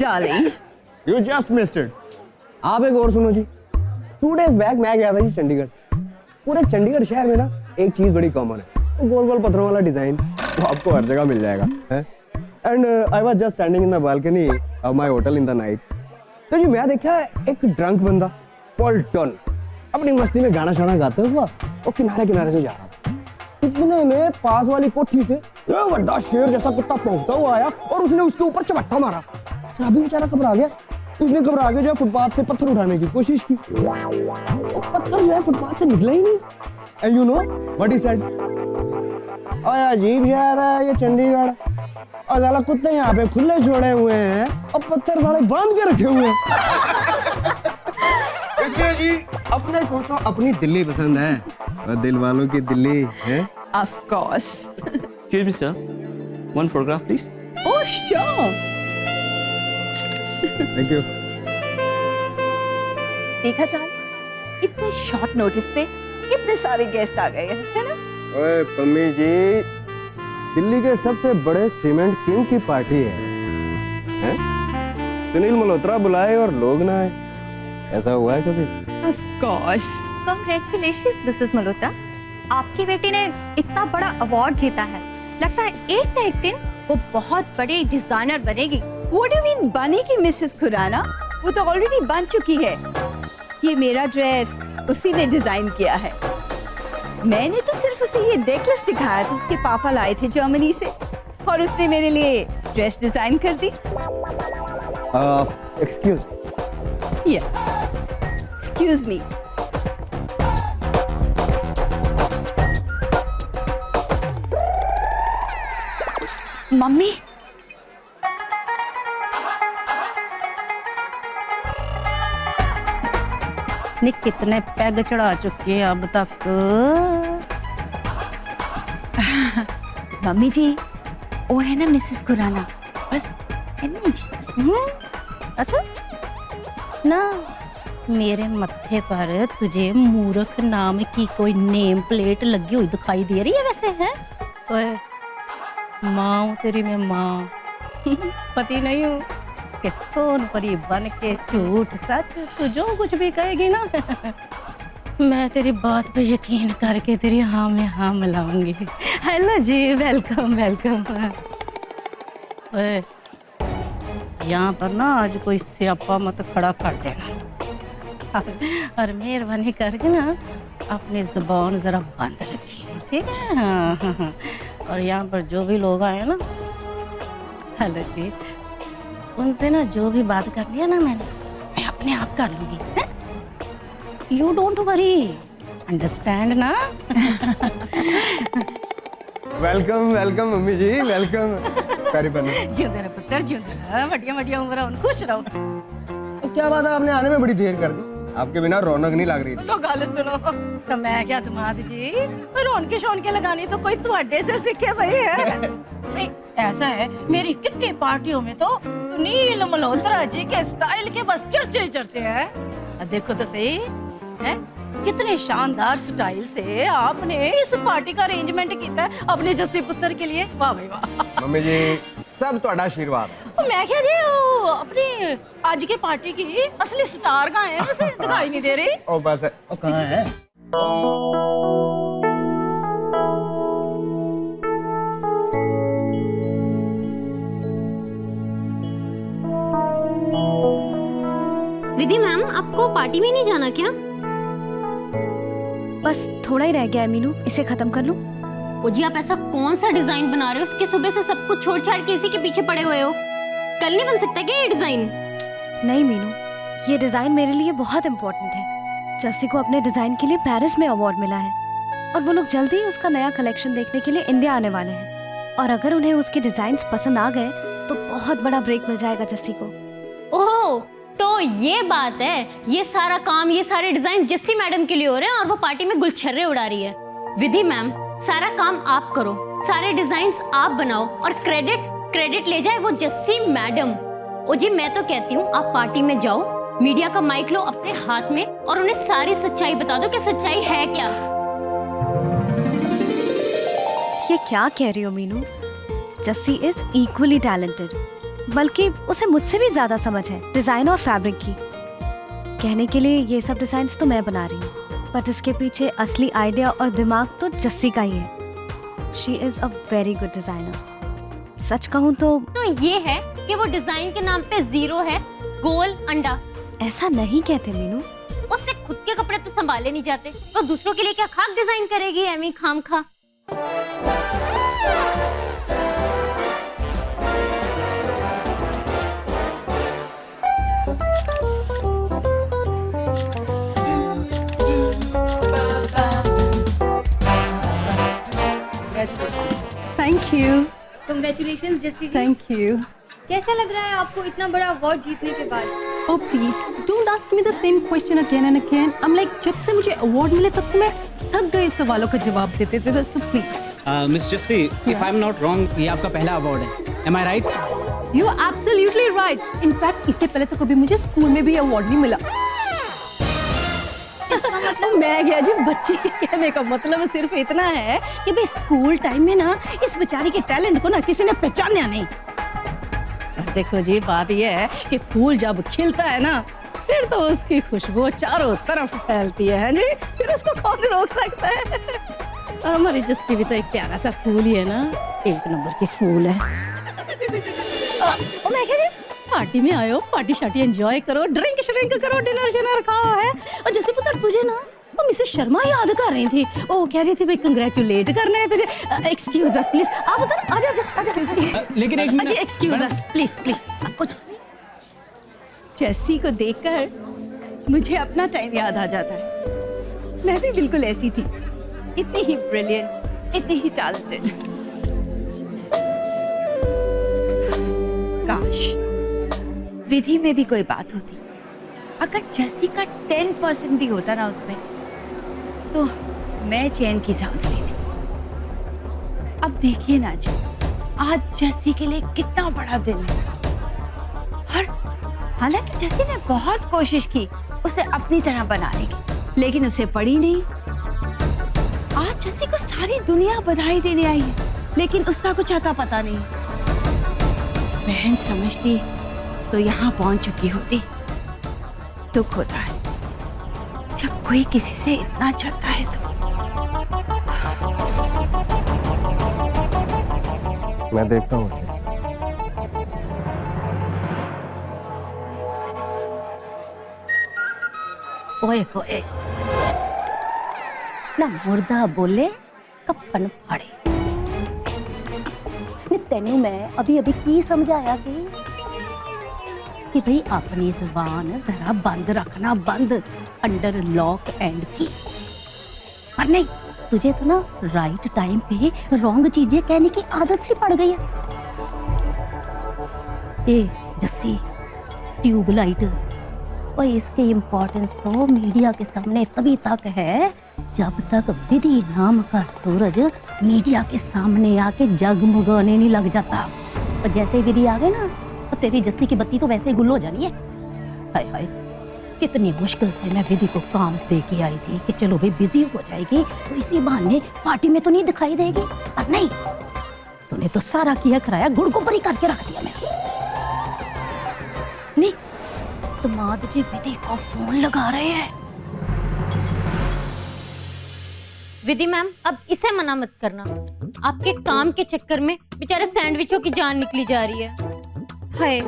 darling. You just missed it. आप एक और सुनो जी। 2 days बैक मैं गया था जी चंडीगढ़। पूरे चंडीगढ़ शहर में ना एक चीज बड़ी कॉमन है, गोल गोल पत्थरों वाला डिजाइन, वो आपको हर जगह मिल जाएगा। And I was just standing in the balcony of my hotel in the night. तो जी मैं देखा एक ड्रंक बंदा फुल टन अपनी मस्ती में गाना शाना गाते हुआ वो किनारे किनारे से जा रहा था। इतने में पास वाली कोठी से एक बड़ा शेर जैसा कुत्ता भौंकता हुआ आया और उसने उसके ऊपर चपट्टा मारा। शराबी बेचारा घबरा गया। उसने घबरा के जो है फुटपाथ से पत्थर उठाने की कोशिश की, पत्थर जो है फुटपाथ से निकला ही नहीं। And you know what he said, ओए अजीब शहर है ये चंडीगढ़, और साला कुत्ते यहाँ पे खुले छोड़े हुए हैं और पत्थर साले बांध के रखे हुए हैं। इसलिए जी अपने को तो अपनी दिल्ली पसंद है और दिल वालों की दिल्ली है। Of course. Excuse me, sir. One photograph, please. Oh, sure. Thank you. देखा जान, इतने शॉर्ट नोटिस पे कितने सारे गेस्ट आ गए हैं, है ना? ओए पम्मी जी, दिल्ली के सबसे बड़े सीमेंट किंग की पार्टी है? सुनील मल्होत्रा बुलाए और लोग ना आए, ऐसा हुआ है कभी? Of course. Congratulations, Mrs. Malhotra. आपकी बेटी ने इतना बड़ा अवार्ड जीता है, लगता है एक न एक दिन वो बहुत बड़ी डिजाइनर बनेगी। What do you mean बनेगी मिसेस खुराना? वो तो ऑलरेडी बन चुकी है। ये मेरा ड्रेस उसी ने डिजाइन किया है। मैंने तो सिर्फ उसे ये नेकलेस दिखाया था, उसके पापा लाए थे जर्मनी से, और उसने मेरे लिए ड्रेस डिजाइन कर दी। Excuse excuse me. मम्मी, ने कितने पैग चढ़ा चुके हैं अब तक। मम्मी जी, वो है ना मिसेस खुराना, बस इतनी जी। अच्छा ना, मेरे मत्थे पर तुझे मूर्ख नाम की कोई नेम प्लेट लगी हुई दिखाई दे रही है वैसे है? ओए माँ हूँ तेरी मैं माँ, पति नहीं हूँ कि कौन परी बन के झूठ सच तू जो कुछ भी कहेगी ना मैं तेरी बात पे यकीन करके तेरी हाँ में हाँ मिलाऊंगी। हेलो जी, वेलकम वेलकम। ओए यहाँ पर ना आज कोई स्यापा मत खड़ा कर देना और मेहरबानी करके ना अपनी जुबान जरा बंद रखिए, ठीक है? हाँ। और यहाँ पर जो भी लोग आए ना, हेलो जी, उनसे ना जो भी बात करनी है ना मैं अपने आप कर लूंगी। यू डोंट वरी, अंडरस्टैंड ना? वेलकम वेलकम मम्मी जी, वेलकम। प्यारी बहन, जिंदे रहो पुत्र, जिंदे रहो, बढ़िया उम्र हो, खुश रहो। तो क्या बात है, आपने आने में बड़ी देर कर दी, आपके बिना रौनक नहीं लग रही थी। लो गल सुनो, तो मैं क्या दमाद जी रौनके शौनके लगानी तो कोई तुहाडे से सीखे भाई है। नहीं, ऐसा है मेरी कितनी पार्टियों में तो सुनील मल्होत्रा जी के स्टाइल के बस चर्चे चर्चे हैं। देखो तो सही है कितने शानदार स्टाइल से आपने इस पार्टी का अरेंजमेंट किया है अपने जस्सी पुत्र के लिए। वाह भाई वाह। मम्मी जी सब ਤੁਹਾਡਾ आशीर्वाद। मैं क्या जी अपनी आज की पार्टी की असली स्टार कहाँ है, वैसे दिखाई नहीं दे रही। ओ बस ओ कहाँ है? विधि मैम, आपको पार्टी में नहीं जाना क्या? बस थोड़ा ही रह गया है मीनू, इसे खत्म कर लूं। ओ जी, आप ऐसा कौन सा डिजाइन बना रहे हो? उसके सुबह से सब कुछ छोड़ छाड़ के इसी के पीछे पड़े हुए हो। कल नहीं बन सकता क्या ये डिजाइन? नहीं मीनू, ये डिजाइन मेरे लिए बहुत इम्पोर्टेंट है। जस्सी को अपने डिजाइन के लिए पेरिस में अवार्ड मिला है और वो लोग जल्दी ही उसका नया कलेक्शन देखने के लिए इंडिया आने वाले हैं। और अगर उन्हें उसके डिजाइन्स पसंद आ गए तो बहुत बड़ा ब्रेक मिल जाएगा जस्सी को। ओह, तो ये बात है, ये सारा काम, ये सारे डिजाइन जस्सी मैडम के लिए हो रहे हैं और वो पार्टी में गुलछर्रे उड़ा रही है। विधि मैम, सारा काम आप करो, सारे डिजाइन्स आप बनाओ और क्रेडिट ले जाए वो जस्सी मैडम। ओ जी, मैं तो कहती हूँ आप पार्टी में जाओ, मीडिया का माइक लो अपने हाथ में और उन्हें सारी सच्चाई बता दो कि सच्चाई है क्या। ये क्या कह रही हो Meenu? Jassi is equally talented. बल्कि उसे मुझसे भी ज्यादा समझ है डिजाइन और फैब्रिक की। कहने के लिए ये सब डिजाइन्स तो मैं बना रही हूँ, बट इसके पीछे असली आइडिया और दिमाग तो जस्सी का ही है। She is a very good designer. सच कहूँ तो ये है कि वो डिजाइन के नाम पे जीरो है, गोल अंडा। ऐसा नहीं कहते मीनू। उससे खुद के कपड़े तो संभाले नहीं जाते, तो दूसरों के लिए क्या खाक डिजाइन करेगी एमी खाम खा। Thank you. Congratulations Jassi ji. Thank you. कैसा लग रहा है आपको इतना बड़ा अवार्ड जीतने के बाद? Oh please, don't ask me the same question again and again. I'm like, जब से मुझे अवार्ड मिले तब से मैं थक गई सवालों का जवाब देते थे, so please. Miss Jassi, if I'm not wrong, ये आपका पहला अवार्ड है। Am I right? You're absolutely right. In fact, इससे पहले तो कभी मुझे स्कूल में भी अवार्ड नहीं मिला। मैं क्या जी, बच्चे के कहने का मतलब सिर्फ इतना है कि भाई स्कूल टाइम में ना इस बेचारी के टैलेंट को ना किसी ने पहचाना नहीं। देखो जी, बात यह है कि फूल जब खिलता है ना, फिर तो उसकी खुशबू चारों तरफ फैलती है जी, फिर उसको कौन रोक सकता है। और हमारी जस्सी भी तो एक प्यारा सा फूल ही है ना, एक नंबर की फूल है। मैं क्या जी, पार्टी में आयो, पार्टी शार्टी एंजॉय करो, ड्रिंक श्रिंक करो, डिनर शिनर खाओ है। और जैसे पुत्र तुझे ना वो मिसेस शर्मा याद कर रही थी, वो कह रही थी भाई कंग्रेचुलेट करना है तुझे। Excuse us please. आप उधर आजा आजा। लेकिन एक मिनट। जी excuse us please please. Jassi को देखकर मुझे अपना टाइम याद आ जाता है। मैं भी बिल्कुल ऐसी थी, इतनी ही ब्रिलियंट, इतनी ही टैलेंटेड। काश विधि में भी कोई बात होती। अगर जस्सी का 10% भी होता ना उसमें, तो मैं चैन की सांस लेती। अब देखिए ना जी, आज जस्सी के लिए कितना बड़ा दिन है। और हालांकि जस्सी ने बहुत कोशिश की उसे अपनी तरह बनाने की, लेकिन उसे पड़ी नहीं। आज जस्सी को सारी दुनिया बधाई देने आई है, लेकिन उसका कुछ अता पता नहीं। बहन समझती तो यहाँ पहुंच चुकी होती। दुख होता है जब कोई किसी से इतना चलता है तो। मैं देखता हूँ उसे। ओए होए, ना मुर्दा बोले कप्पन फाड़े। तेनू मैं अभी अभी की समझाया सी कि भाई अपनी जुबान जरा बंद रखना, बंद, अंडर लॉक एंड की। पर नहीं, तुझे तो ना राइट टाइम पे रॉन्ग चीजें कहने की आदत सी पड़ गई है। ए जस्सी, ट्यूबलाइट, और इसकी इम्पोर्टेंस तो मीडिया के सामने तभी तक है जब तक विधि नाम का सूरज मीडिया के सामने आके जगमगाने नहीं लग जाता। और जैसे विधि आ गए ना, तो तेरी जस्सी की बत्ती तो वैसे ही गुल हो जानी है। हाय हाय, कितनी मुश्किल से मैं विधि को काम दे के आई थी कि चलो भाई बिजी हो जाएगी तो इसी बहाने पार्टी में तो नहीं दिखाई देगी। और नहीं, तूने तो सारा किया कराया गुड़ को बरी करके रख दिया मेरा। नहीं, दामाद जी विधि को फोन लगा रहे हैं। विधि मैम, अब इसे मना मत करना। आपके काम के चक्कर में बेचारे सैंडविचों की जान निकली जा रही है। हाय,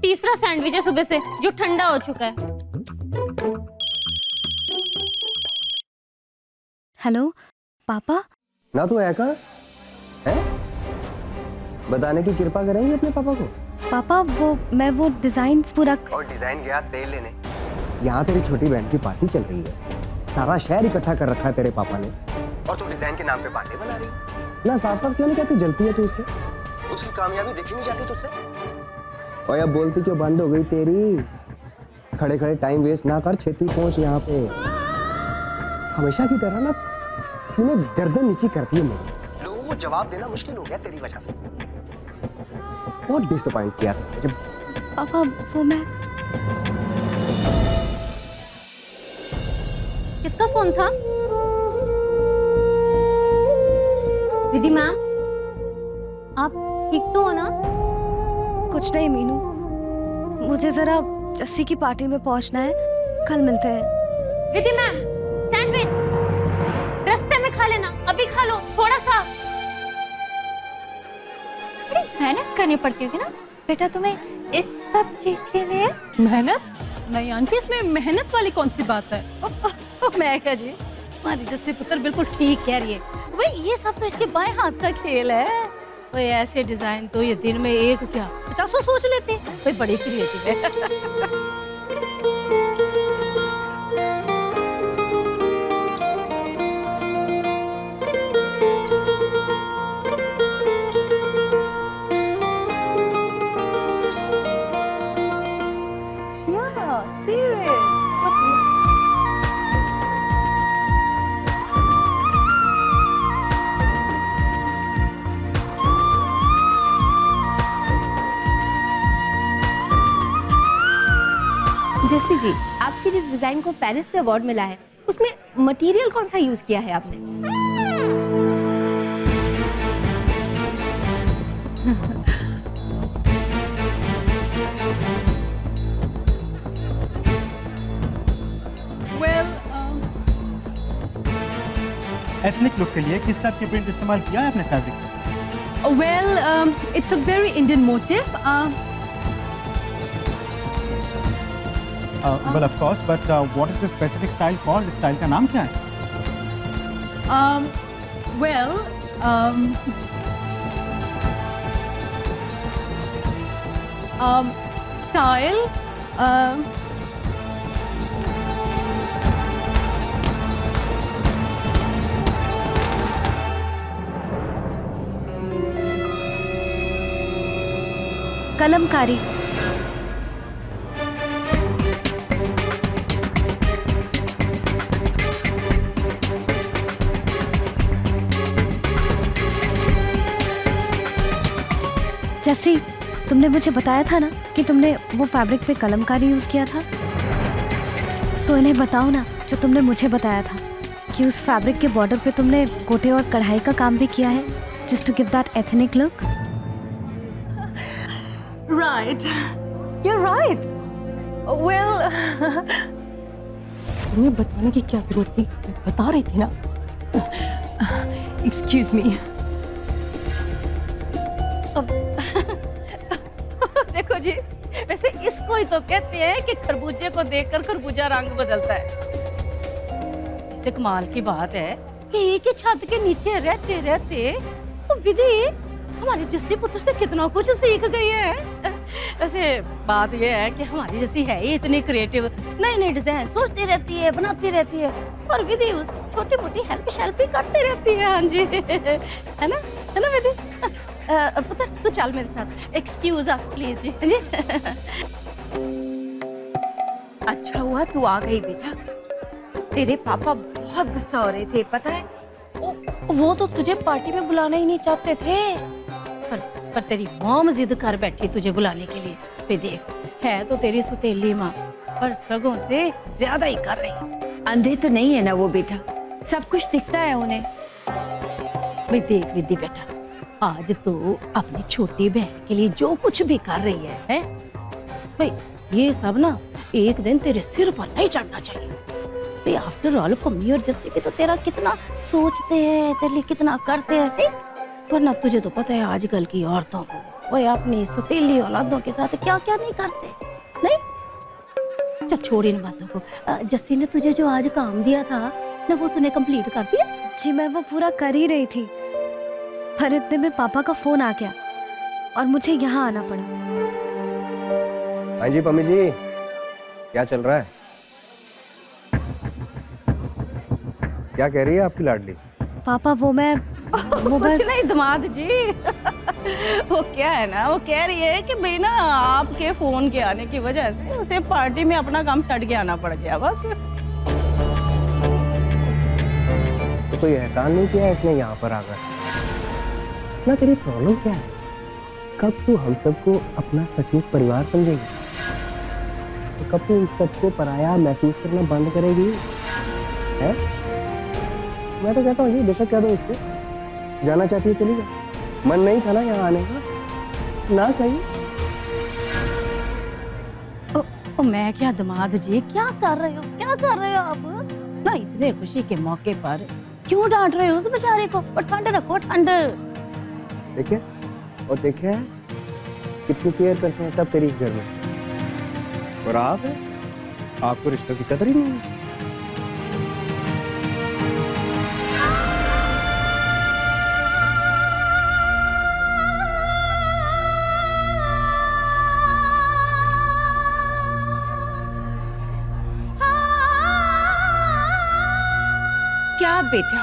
तीसरा सैंडविच है सुबह से जो ठंडा हो चुका है। हेलो पापा। ना तू है कहाँ है? बताने की कृपा करेंगे अपने पापा को। पापा मैं वो डिजाइन पूरा और डिजाइन गया तेल लेने। यहाँ तेरी छोटी बहन की पार्टी चल रही है, सारा शहर इकट्ठा कर रखा है तेरे पापा ने, और तू डिजाइन के नाम पे बातें बना रही है। ना साफ साफ क्यों नहीं कहती जलती है तू उससे? उसकी कामयाबी देखी नहीं जाती तुझसे? और अब बोलती क्यों बंद हो गई तेरी? खड़े खड़े टाइम वेस्ट ना कर, छेती पहुंच यहाँ पे। हमेशा की तरह ना तूने गर्दन नीची कर दी है मेरी। लोगों को जवाब देना मुश्किल हो गया तेरी वजह से। बहुत डिसअपॉइंट किया था जब। पापा वो मैं किसका फोन था? विधि मैम, आप ठीक तो हो ना? कुछ नहीं मीनू, मुझे जरा जस्सी की पार्टी में पहुंचना है। कल मिलते हैं। विधि मैम, सैंडविच रास्ते में खा लेना, अभी खा लो थोड़ा सा। बड़ी मेहनत करनी पड़ती होगी ना बेटा तुम्हें इस सब चीज के लिए। मेहनत नहीं आंटी, इसमें मेहनत वाली कौन सी बात है? मैं क्या जी, हमारी जस्सी पुत्र बिल्कुल ठीक कह रही है। भाई ये सब तो इसके बाएं हाथ का खेल है। भाई ऐसे डिजाइन तो ये दिन में एक क्या 50 सोच लेते हैं। भाई बड़ी क्रिएटिव है। जस्सी जी, आपके जिस डिजाइन को पेरिस से अवार्ड मिला है उसमें मटेरियल कौन सा यूज किया है आपने? एथनिक लुक के लिए किस टाइप के प्रिंट इस्तेमाल किया है आपने फैब्रिक में? Well, it's a very Indian motif. Well, of course, but what is the specific style called? इस स्टाइल का नाम क्या है? Well, style. कलमकारी। जस्सी, तुमने मुझे बताया था ना कि तुमने वो फैब्रिक पे कलमकारी यूज किया था, तो इन्हें बताओ ना जो तुमने मुझे बताया था कि उस फैब्रिक के बॉर्डर पे तुमने गोटे और कढ़ाई का काम भी किया है, just to give that ethnic look. Right. You're right. Well, तुम्हें बताने की क्या जरूरत थी? मैं बता रही थी ना। Excuse me. देखो जी, वैसे इसको ही तो कहते हैं कि खरबूजे को देखकर खरबूजा रंग बदलता है। ऐसे कमाल की बात है कि एक ही छत के नीचे रहते रहते तो विधि हमारी जस्सी पुत्र से कितना कुछ सीख गई है। वैसे बात यह है कि हमारी जस्सी है ही इतनी क्रिएटिव, नए नए डिजाइन सोचती रहती है, बनाती रहती है, और विधि उस छोटी मोटी हेल्प करती रहती है। हाँ जी, है ना विधि? पुत्र तू चल मेरे साथ। एक्सक्यूज अस प्लीज जी। जी अच्छा हुआ तू आ गई बेटा, तेरे पापा बहुत गुस्सा हो रहे थे, पता है? वो तो तुझे पार्टी में बुलाना ही नहीं चाहते थे, पर तेरी मॉम जिद कर बैठी तुझे बुलाने के लिए। फिर देख, है तो तेरी सुतेली माँ, पर सगों से ज्यादा ही कर रही। अंधे तो नहीं है ना वो बेटा, सब कुछ दिखता है उन्हें। भाई देख विधि बेटा, आज तो अपनी छोटी बहन के लिए जो कुछ भी कर रही है? भाई ये सब ना एक दिन तेरे सिर पर नहीं चढ़ना चाहिए। भाई आफ्टर ऑल मम्मी और जस्सी भी तो तेरा कितना सोचते हैं, तेरे लिए कितना करते हैं, वरना तुझे तो पता है आजकल की औरतों को वो अपनी सुतीली औलादों के साथ क्या क्या नहीं करते। नहीं चल छोड़ इन बातों को। जस्सी ने तुझे जो आज काम दिया था ना, वो तूने कंप्लीट कर दिया? जी मैं वो पूरा कर ही रही थी, पर इतने में पापा का फोन आ गया और मुझे यहाँ आना पड़ा। हाँ जी पम्मी जी, क्या चल रहा है? क्या कह रही है आपकी लाडली? पापा वो बस नहीं दामाद जी, वो क्या है ना, वो कह रही है कि भाई ना आपके फोन के आने की वजह से उसे पार्टी में अपना काम छड़ के आना पड़ गया बस। तो कोई एहसान नहीं किया इसने यहाँ पर आकर? ना तेरी प्रॉब्लम क्या है? कब तू हम सबको अपना सचमुच परिवार समझेगी? तो कब तू इन सबको पराया महसूस करना बंद करेगी? है? मैं तो कहता हूँ जी, बेशक कह दो इसको, जाना चाहती है चली जा। मन नहीं था ना यहाँ आने का, ना सही, ओ मैं क्या दामाद जी, क्या कर रहे हो, क्या कर रहे हो आप ना? इतने खुशी के मौके पर क्यों डांट रहे हो उस बेचारे को? और ठंड रखो, ठंड। देखे और देखे कितनी केयर करते हैं सब तेरी इस घर में, और आपको रिश्तों की कदर ही नहीं है। क्या बेटा,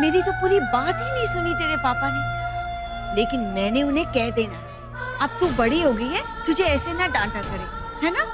मेरी तो पूरी बात ही नहीं सुनी तेरे पापा ने, लेकिन मैंने उन्हें कह देना, अब तू बड़ी हो गई है, तुझे ऐसे ना डांटा करे, है ना?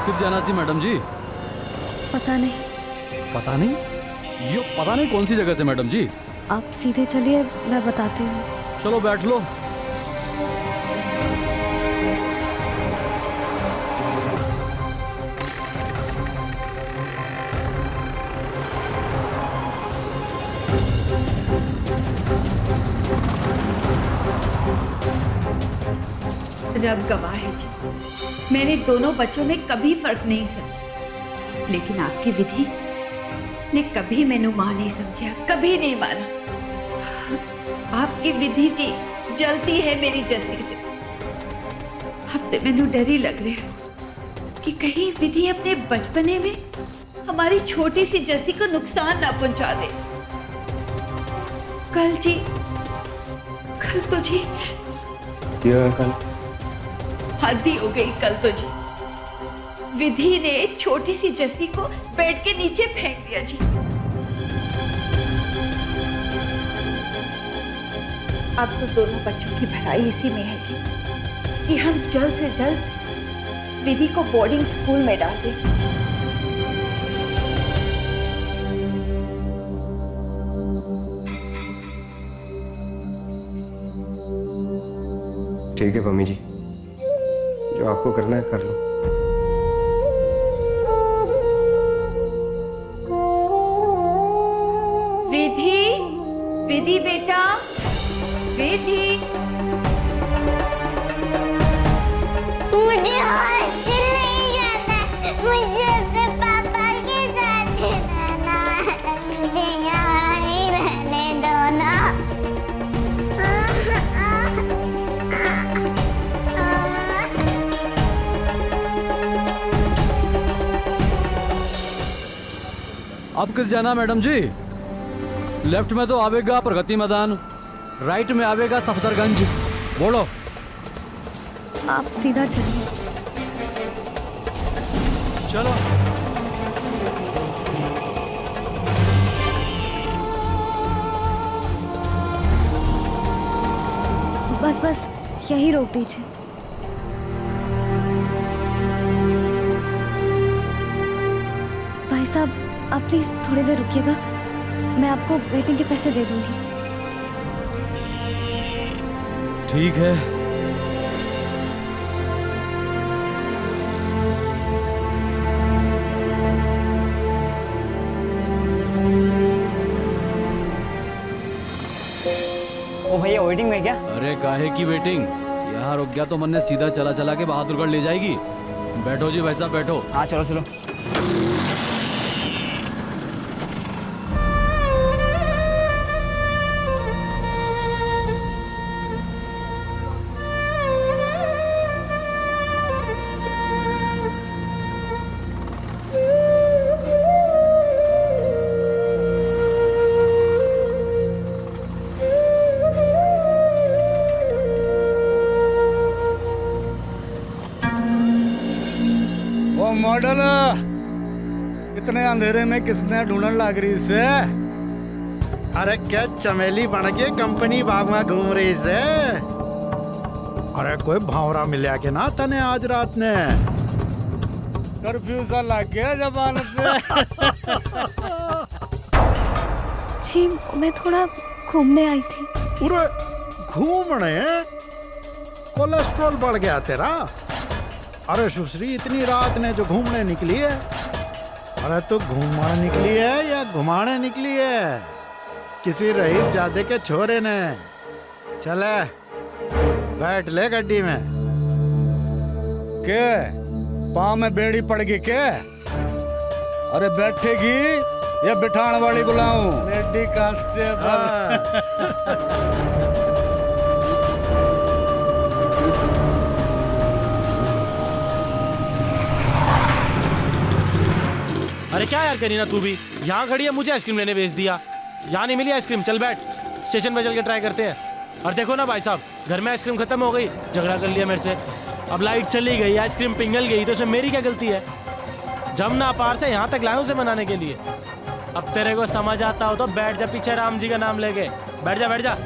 किस जाना सी मैडम जी? पता नहीं। पता नहीं? ये पता नहीं कौन सी जगह से मैडम जी? आप सीधे चलिए, मैं बताती हूँ। चलो बैठ लो। रब गवाह है जी, मैंने दोनों बच्चों में कभी फर्क नहीं समझा, लेकिन आपकी विधि ने कभी मैनू मां नहीं समझा, कभी नहीं माना। आपकी विधि जी जलती है मेरी जस्सी से। अब तो मैनू डर ही लग रहा है कि कहीं विधि अपने बचपने में हमारी छोटी सी जस्सी को नुकसान ना पहुंचा दे। कल तो जी क्या है कल? हद ही हो गई कल तो जी। विधि ने छोटी सी जस्सी को बेड के नीचे फेंक दिया जी। अब तो दोनों बच्चों की भलाई इसी में है जी कि हम जल्द से जल्द विधि को बोर्डिंग स्कूल में डाल दें। ठीक है मम्मी जी, जो आपको करना है कर लो। विधि बेटा, विधि। मुझे हॉस्टल नहीं जाना, मुझे अपने पापा के साथ रहना है, मुझे यहाँ ही रहने दो ना। अब किस जाना मैडम जी? लेफ्ट में तो आवेगा प्रगति मैदान, राइट में आवेगा सफदरगंज। बोलो। आप सीधा चलिए। चलो। बस यही रोक दीजिए। साहब आप प्लीज थोड़ी देर रुकिएगा, मैं आपको वेटिंग के पैसे दे दूंगी। ठीक है। ओ भैया वेटिंग में क्या? अरे काहे की वेटिंग, यहाँ रुक गया तो मन ने सीधा चला चला के बहादुरगढ़ ले जाएगी। बैठो जी भाई साहब बैठो। हाँ चलो चलो। मॉडल इतने अंधेरे में किसने ढूंढने लग रही से? अरे क्या चमेली बन के कंपनी बाग में घूम रही से? अरे कोई भावरा मिला के ना तने आज रात ने? कर्फ्यू सा लग गया जबान पे। जी मैं थोड़ा घूमने आई थी। पूरे घूमने? कोलेस्ट्रॉल बढ़ गया तेरा? अरे सुश्री इतनी रात ने जो घूमने निकली है? अरे तू घूमने निकली है या घुमाने निकली है? किसी रईस जादे के छोरे ने। चले बैठ ले गड्डी में। के पाँव में बेड़ी पड़ गई के? अरे बैठेगी या बिठाने वाली बुलाऊं? Lady constable. अरे क्या यार करीना तू भी यहाँ खड़ी है, मुझे आइसक्रीम लेने भेज दिया। यहाँ नहीं मिली आइसक्रीम, चल बैठ स्टेशन पे चल के ट्राई करते हैं। और देखो ना भाई साहब, घर में आइसक्रीम खत्म हो गई, झगड़ा कर लिया मेरे से। अब लाइट चली गई, आइसक्रीम पिघल गई, तो इसमें मेरी क्या गलती है? जमुना पार से यहाँ तक लाए उसे बनाने के लिए। अब तेरे को समझ आता हो तो बैठ जा पीछे, राम जी का नाम लेके बैठ जा बैठ जा।